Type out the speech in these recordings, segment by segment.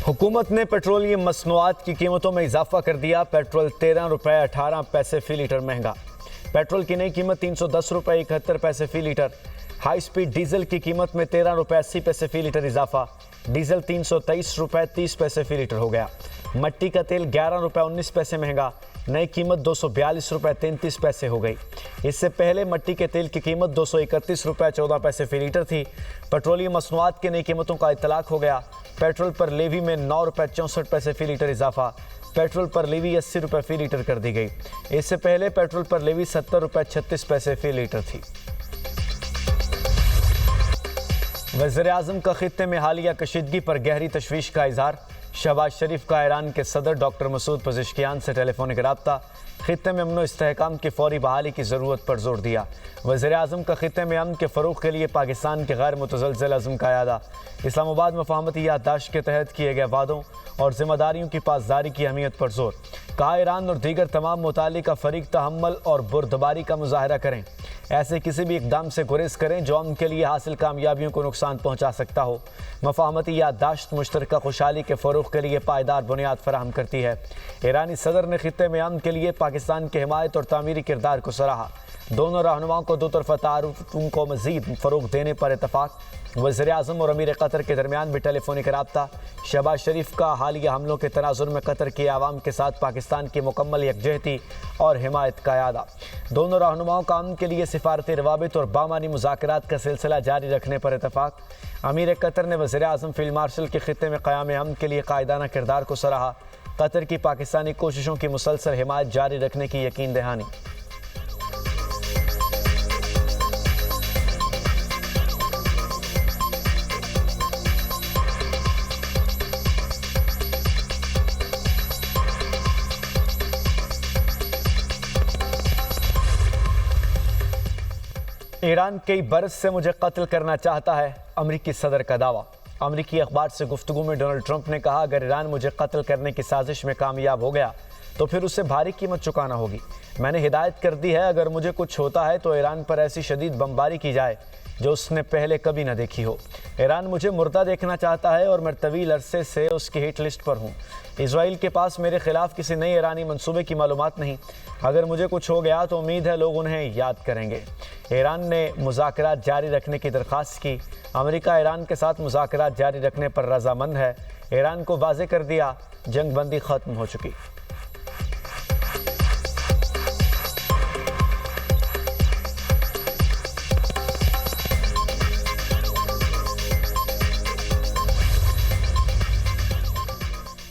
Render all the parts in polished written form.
हुकूमत ने पेट्रोलियम मसनूआत की कीमतों में इजाफा कर दिया। पेट्रोल 13 रुपये 18 पैसे फ़ी लीटर महंगा। पेट्रोल की नई कीमत 310 रुपये 71 पैसे फ़ी लीटर। हाई स्पीड डीजल की कीमत में 13 रुपये 80 पैसे फ़ी लीटर इजाफा। डीजल 323 रुपये 30 पैसे फ़ी लीटर हो गया। मट्टी का तेल 11 रुपये 19 पैसे महंगा। नई कीमत 242 रुपये 33 पैसे हो गई। इससे पहले मट्टी के तेल की कीमत 231 रुपये 14 पैसे फ़ी लीटर थी। पेट्रोलियम मसनूआत की नई कीमतों का इतलाक हो गया। पेट्रोल पर लेवी में 9 रुपये 64 पैसे फ़ी लीटर इजाफा। पेट्रोल पर लेवी 80 रुपये फ़ी लीटर कर दी गई। इससे पहले पेट्रोल पर लेवी 70 रुपये 36 पैसे फ़ी लीटर थी। वज़ीर-ए-आज़म का खित्ते में हालिया कशीदगी पर गहरी तशवीश का इजहार। शहबाज शरीफ का ईरान के सदर डॉक्टर मसूद पज़ेश्कियान से टेलीफोनिक रब्ता। खित्ते में अमन व इस्तेहकाम की फौरी बहाली की ज़रूरत पर जोर दिया। वज़ीर-ए-आज़म का खित्ते में अमन के फ़रोग़ के लिए पाकिस्तान के गैर मुतज़लज़ल अज़्म का यादा। इस्लामाबाद मफ़ाहमती याददाश्त के तहत किए गए वादों और ज़िम्मेदारियों की पासदारी की अहमियत पर जोर। कहा, ईरान और दीगर तमाम मुतालिका फ़रीक तहम्मुल और बुरदबारी का मुज़ाहरा करें। ऐसे किसी भी इक़दाम से गुरेज़ करें जो अमन के लिए हासिल कामयाबियों को नुकसान पहुँचा सकता हो। मफ़ाहमती याददाश्त मुश्तरका खुशहाली के फ़रोग़ के लिए पायदार बुनियाद फराहम करती है। ईरानी सदर ने खित्ते में अमन के लिए पाकिस्तान की हिमायत और तामीरी किरदार को सराहा। दोनों रहनुमाओं को दो तरफ़ा तारुफ़ों को मज़ीद फ़रोग़ देने पर इत्तफ़ाक़। वज़ीर-ए-आज़म और अमीर कतर के दरमियान भी टेलीफोनिक रब्ता। शहबाज शरीफ का हालिया हमलों के तनाज़ुर में कतर के आवाम के साथ पाकिस्तान की मुकम्मल यकजहती और हिमायत का यादा। दोनों रहनुमाओं का अमन के लिए सिफारती रवाबित और बामानी मुज़ाकरात का सिलसिला जारी रखने पर इत्तफ़ाक़। अमीर कतर ने वज़ीर-ए-आज़म फ़ील्ड मार्शल के खित्ते में क़याम अमन के लिए कायदाना किरदार को सराहा। कतर की पाकिस्तानी कोशिशों की मुसलसल हिमायत जारी रखने की यकीन दहानी। ईरान कई बरस से मुझे कत्ल करना चाहता है, अमरीकी सदर का दावा। अमरीकी अखबार से गुफ्तगू में डोनाल्ड ट्रंप ने कहा, अगर ईरान मुझे कत्ल करने की साजिश में कामयाब हो गया तो फिर उसे भारी कीमत चुकाना होगी। मैंने हिदायत कर दी है, अगर मुझे कुछ होता है तो ईरान पर ऐसी शदीद बमबारी की जाए जो उसने पहले कभी न देखी हो। ईरान मुझे मुर्दा देखना चाहता है और मैं तवील अरसे से उसकी हिट लिस्ट पर हूँ। इसराइल के पास मेरे खिलाफ किसी नए ईरानी मंसूबे की मालूमात नहीं। अगर मुझे कुछ हो गया तो उम्मीद है लोग उन्हें याद करेंगे। ईरान ने मुज़ाकरात जारी रखने की दरख्वास्त की। अमेरिका ईरान के साथ मुज़ाकरात जारी रखने पर रजामंद है। ईरान को वाज़े कर दिया, जंग बंदी ख़त्म हो चुकी।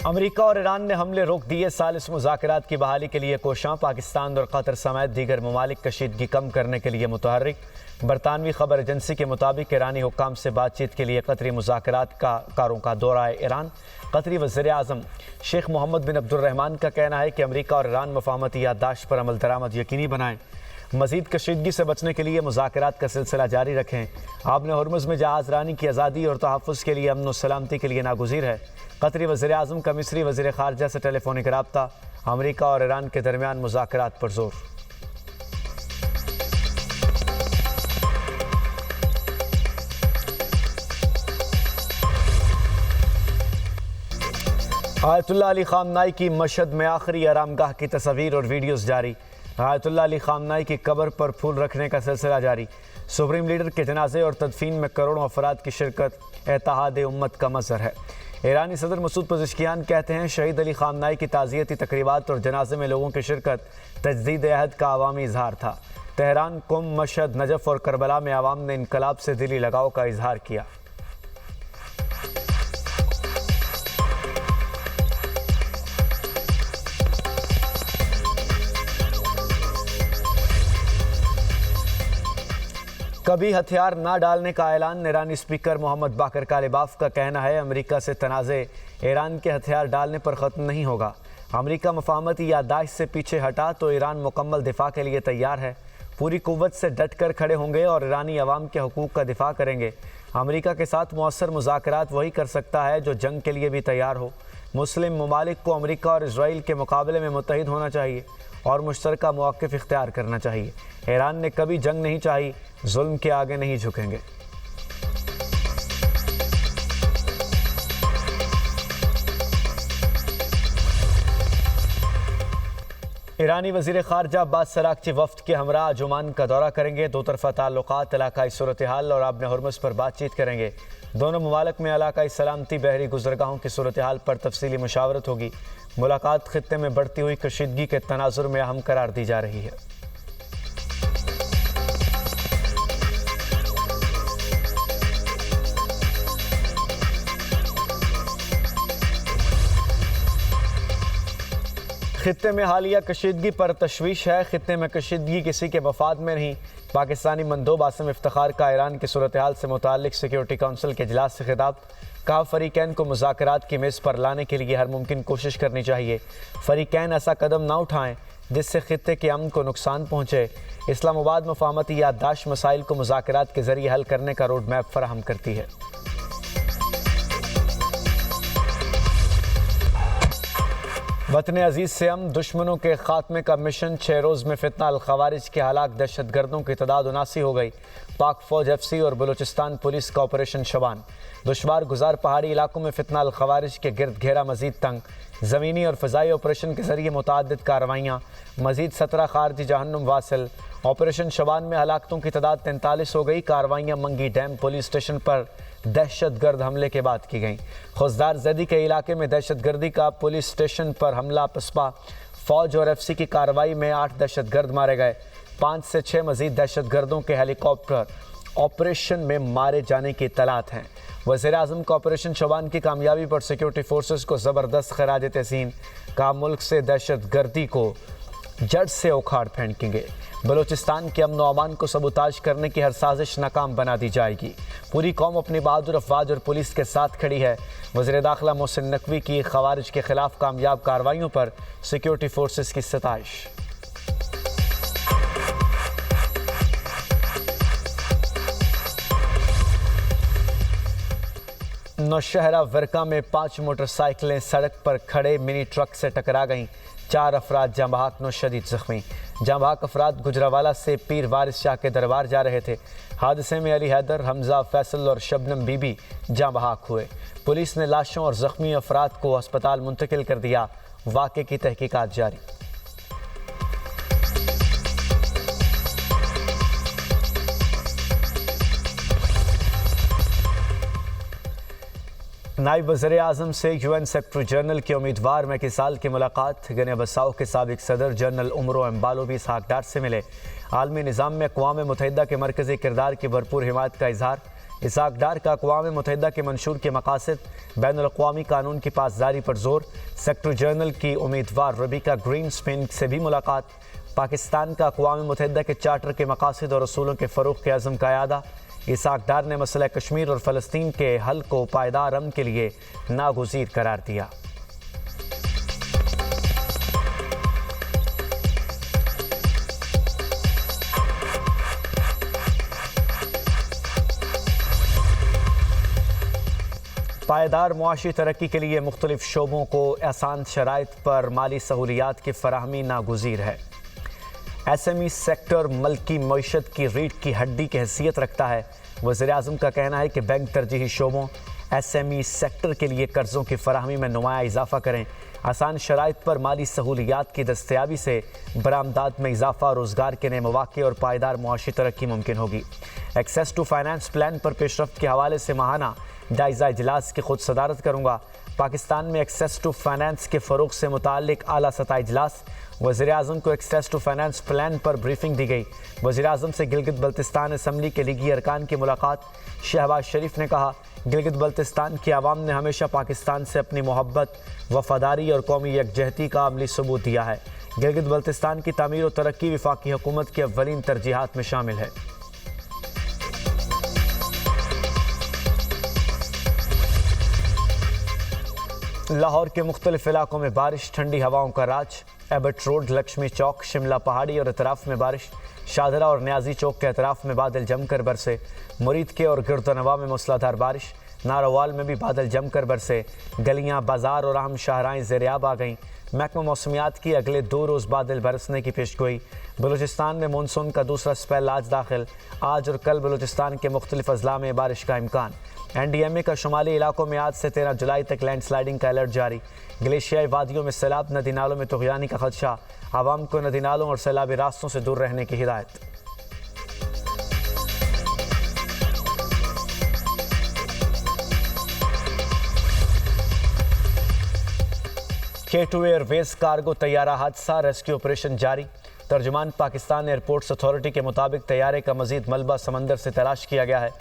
अमेरिका और ईरान ने हमले रोक दिए। सालिस मुज़ाकरात की बहाली के लिए कोशां। पाकिस्तान और कतर समेत दीगर ममालिक कशीदगी कम करने के लिए मुतहर्रिक। बरतानवी खबर एजेंसी के मुताबिक ईरानी हुक्काम से बातचीत के लिए कतरी मुज़ाकरात कारों का दौरा है ईरान। कतरी वज़ीर-ए-आज़म शेख मोहम्मद बिन अब्दुर्रहमान का कहना है कि अमेरिका और ईरान मफ़ाहमती याददाश्त पर अमल दरामद यकीनी बनाएं। मज़ीद कशीदगी से बचने के लिए मुज़ाकरात का सिलसिला जारी रखें। आपने हुर्मुज़ में जहाज़ रानी की आज़ादी और तहफ़्फ़ुज़ के लिए अमन और सलामती के लिए नागुज़ीर है। कतरी वज़ीर-ए-आज़म का मिस्री वज़ीर ख़ारजा से टेलीफोनिक रब्ता। अमेरिका और ईरान के दरमियान मुज़ाकरात पर जोर। आयतुल्लाह अली ख़ामनाई की मशहद में आखिरी आरामगाह की तस्वीर और वीडियोज़ जारी। आयतुल्लाह अली ख़ामनाई की कब्र पर फूल रखने का सिलसिला जारी। सुप्रीम लीडर के जनाजे और तदफीन में करोड़ों अफराद की शिरकत इत्तेहाद उम्मत का मज़हर है। ईरानी सदर मसूद पज़ेश्कियान कहते हैं, शहीद अली ख़ामनाई की ताज़ियती तकरीबात और जनाजे में लोगों की शिरकत तजदीद अहद का अवामी इजहार था। तेहरान, कुम, मशहद, नजफ़ और करबला में आवाम ने इनकलाब से दिली लगाव का इजहार किया। कभी हथियार ना डालने का ऐलान। ईरानी स्पीकर मोहम्मद बाकर कालिबाफ का कहना है, अमेरिका से तनाज़े ईरान के हथियार डालने पर ख़त्म नहीं होगा। अमेरिका मफ़ाहमती याददाश्त से पीछे हटा तो ईरान मुकम्मल दिफा के लिए तैयार है। पूरी कुव्वत से डट कर खड़े होंगे और ईरानी अवाम के हकूक़ का दिफा करेंगे। अमेरिका के साथ मौसर मुज़ाकरात वही कर सकता है जो जंग के लिए भी तैयार हो। मुस्लिम ममालिक को अमेरिका और इसराइल के मुकाबले में मुत्तहिद होना चाहिए और मुश्तरका मौक़िफ़ इख्तियार करना चाहिए। ईरान ने कभी जंग नहीं चाही, जुल्म के आगे नहीं झुकेंगे। ईरानी वज़ीर ख़ारजा अब्बास अराग़ची वफ़्द के हमरा आज ओमान का दौरा करेंगे। दो तरफ़ा ताल्लुक़ात, इलाक़ाई सूरत हाल और आबन हुर्मुज़ पर बातचीत करेंगे। दोनों ममालिक में इलाक़ाई सलामती, बहरी गुज़रगाहों की सूरत हाल पर तफसीली मुशावरत होगी। मुलाकात ख़ित्ते में बढ़ती हुई कशीदगी के तनाजुर में अहम करार दी जा रही है। खित्ते में हालिया कशीदगी पर तशवीश है। खित्ते में कशीदगी किसी के मफाद में नहीं। पाकिस्तानी मंदूब आसिम इफ्तिखार का ईरान की सूरत हाल से मुताल्लिक सिक्योरिटी काउंसिल के इजलास से खिताब। कहा, फरीकैन को मुज़ाकरात की मेज़ पर लाने के लिए हर मुमकिन कोशिश करनी चाहिए। फरीकैन ऐसा कदम ना उठाएं जिससे खित्ते के अमन को नुकसान पहुँचे। इस्लामाबाद मफाहमती याददाश्त मसाइल को मुज़ाकरात के ज़रिए हल करने का रोड मैप फराहम करती है। वतन अजीज़ से हम दुश्मनों के खात्मे का मिशन। 6 रोज़ में फितना अल खवारिज के हलाक दहशतगर्दों की तादाद 79 हो गई। पाक फ़ौज FC और बलूचिस्तान पुलिस का ऑपरेशन शबान। दुश्वार गुजार पहाड़ी इलाकों में फितना अल खवारिज के गिरद घेरा मजीद तंग। ज़मीनी और फ़ज़ाई ऑपरेशन के ज़रिए मुतअद्दिद कार्रवाइयाँ। मजीद 17 खारजी जहन्नुम वासिल। ऑपरेशन शबान में हलाकतों की तादाद 43 हो गई। कार्रवाइयाँ मंगी डैम पुलिस स्टेशन पर दहशतगर्द हमले के बाद की गईं। खुजदार जैदी के इलाके में दहशतगर्दी का पुलिस स्टेशन पर हमला पसपा। फ़ौज और FC की कार्रवाई में 8 दहशतगर्द मारे गए। 5 से 6 मजीद दहशतगर्दों के हेलीकॉप्टर ऑपरेशन में मारे जाने की इत्तलात हैं। वज़ीर-ए-आज़म का ऑपरेशन शबान की कामयाबी पर सिक्योरिटी फोर्सेस को ज़बरदस्त खराज तहसीन। कहा, मुल्क से दहशतगर्दी को जड़ से उखाड़ फेंकेंगे। बलूचिस्तान के अमन व अमान को सबूताज करने की हर साजिश नाकाम बना दी जाएगी। पूरी कौम अपनी बहादुर अफवाज और पुलिस के साथ खड़ी है। वज़ीर दाखिला मोहसिन नकवी की खवारिज के खिलाफ कामयाब कार्रवाइयों पर सिक्योरिटी फोर्सेस की सताइश। नौशहरा वर्का में 5 मोटरसाइकिलें सड़क पर खड़े मिनी ट्रक से टकरा गईं। 4 अफराद जाँ बहक 9 शदीद जख्मी। जाँ बहक अफराद गुजरावाला से पीर वारिस शाह के दरबार जा रहे थे। हादसे में अली हैदर, हमजा, फैसल और शबनम बीबी जाँ बहक हुए। पुलिस ने लाशों और जख्मी अफराद को अस्पताल मुंतकिल कर दिया। वाक़े की तहकीकात जारी। नायब वज़ीर-ए-आज़म से UN सेक्रेटरी जनरल के उम्मीदवार मैकी साल की मुलाकात। गिने बसाओ के साबिक सदर जनरल उमरो एम्बालो भी इसहाक डार से मिले। आलमी निज़ाम में अक़वाम मुत्तहिदा के मरकज़ी किरदार की भरपूर हिमायत का इजहार। इसहाक डार का अक़वाम मुत्तहिदा के मंशूर के मकासद बैनुल-अक़वामी कानून की पासदारी पर जोर। सेक्रेटरी जनरल की उम्मीदवार रबीका ग्रीनस्पैन से भी मुलाकात। पाकिस्तान का अक़वाम मुत्तहिदा के चार्टर के मकासद और असूलों के फ़रोग़ के अज़म का यादा। इसहाक डार ने मसला कश्मीर और फ़लस्तीन के हल को पायदार अमन के लिए नागुज़ीर करार दिया। पायदार मुआशी तरक्की के लिए मुख्तलिफ शोबों को आसान शराइत पर माली सहूलियात की फराहमी नागुज़ीर है। SME सेक्टर मल्की मईशत की रीढ़ की हड्डी की हैसियत रखता है। वज़ीर-ए-आज़म का कहना है कि बैंक तरजीही शोबों SME सेक्टर के लिए कर्ज़ों की फराहमी में नुमाया इजाफा करें। आसान शराइत पर माली सहूलियात की दस्तयाबी से बरामदात में इजाफा, रोज़गार के नए मौक़े और पायदार मुआशी तरक्की मुमकिन होगी। एक्सेस टू फाइनेंस प्लान पर पेशरफ्त के हवाले से माहाना जायज़ा इजलास की खुद सदारत करूँगा। पाकिस्तान में एक्सेस टू फाइनेंस के फ़रोग़ से मुताल्लिक़ आला सतह इजलास। वज़ीर-ए-आज़म को एक्सेस टू फाइनेंस प्लान पर ब्रीफिंग दी गई। वज़ीर-ए-आज़म से गिलगित बल्तिस्तान असम्बली के लीगी अरकान की मुलाकात। शहबाज शरीफ ने कहा, गिलगित बल्तिस्तान की आवाम ने हमेशा पाकिस्तान से अपनी मोहब्बत, वफ़ादारी और कौमी यकजहती का अमली सबूत दिया है। गिलगित बल्तिस्तान की तामीर और तरक्की वफाकी हुकूमत की अव्वलीन तरजीहात में शामिल है। लाहौर के मुख्तलिफ इलाकों में बारिश, ठंडी हवाओं का राज। एबट रोड, लक्ष्मी चौक, शिमला पहाड़ी और इतराफ़ में बारिश। शाहदरा और न्याजी चौक के इतराफ़ में बादल जमकर बरसे। मुरीद के और गिरदनवा में मूसलाधार बारिश। नारोवाल में भी बादल जमकर बरसे, गलियां, बाजार और अहम शाहराएं ज़ेरियाब आ गईं। महकमा मौसमियात की अगले 2 रोज़ बादल बरसने की पेशगोई। बलूचिस्तान में मानसून का दूसरा स्पेल आज दाखिल। आज और कल बलूचिस्तान के मुख्तलिफ अजला में बारिश का इम्कान। NDMA का शुमाली इलाकों में आज से 13 जुलाई तक लैंडस्लाइडिंग का अलर्ट जारी। ग्लेशियाई वादियों में सैलाब, नदी नालों में तुग़यानी का खदशा। आवाम को नदी नालों और सैलाबी रास्तों से दूर रहने की हिदायत। K2 एयरवेज कार्गो तैयारा हादसा, रेस्क्यू ऑपरेशन जारी। तर्जुमान पाकिस्तान एयरपोर्ट्स अथॉरिटी के मुताबिक तैयारे का मजीद मलबा समंदर से तलाश किया गया है।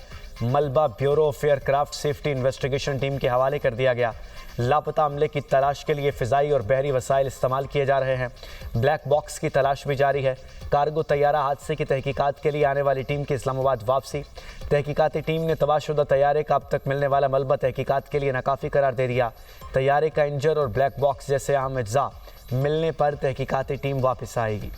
मलबा bureau of aircraft safety investigation team के हवाले कर दिया गया। लापता अमले की तलाश के लिए फ़िज़ाई और बहरी वसाइल इस्तेमाल किए जा रहे हैं। ब्लैक बॉक्स की तलाश भी जारी है। कार्गो तैयारा हादसे की तहकीकात के लिए आने वाली टीम की इस्लामाबाद वापसी। तहकीकाती टीम ने तबाहशुदा तैयारे का अब तक मिलने वाला मलबा तहकीकात के लिए नाकाफ़ी करार दे दिया। तैयारे का इंजन और ब्लैक बॉक्स जैसे अहम अज्जा मिलने पर तहकीकाती टीम वापस आएगी।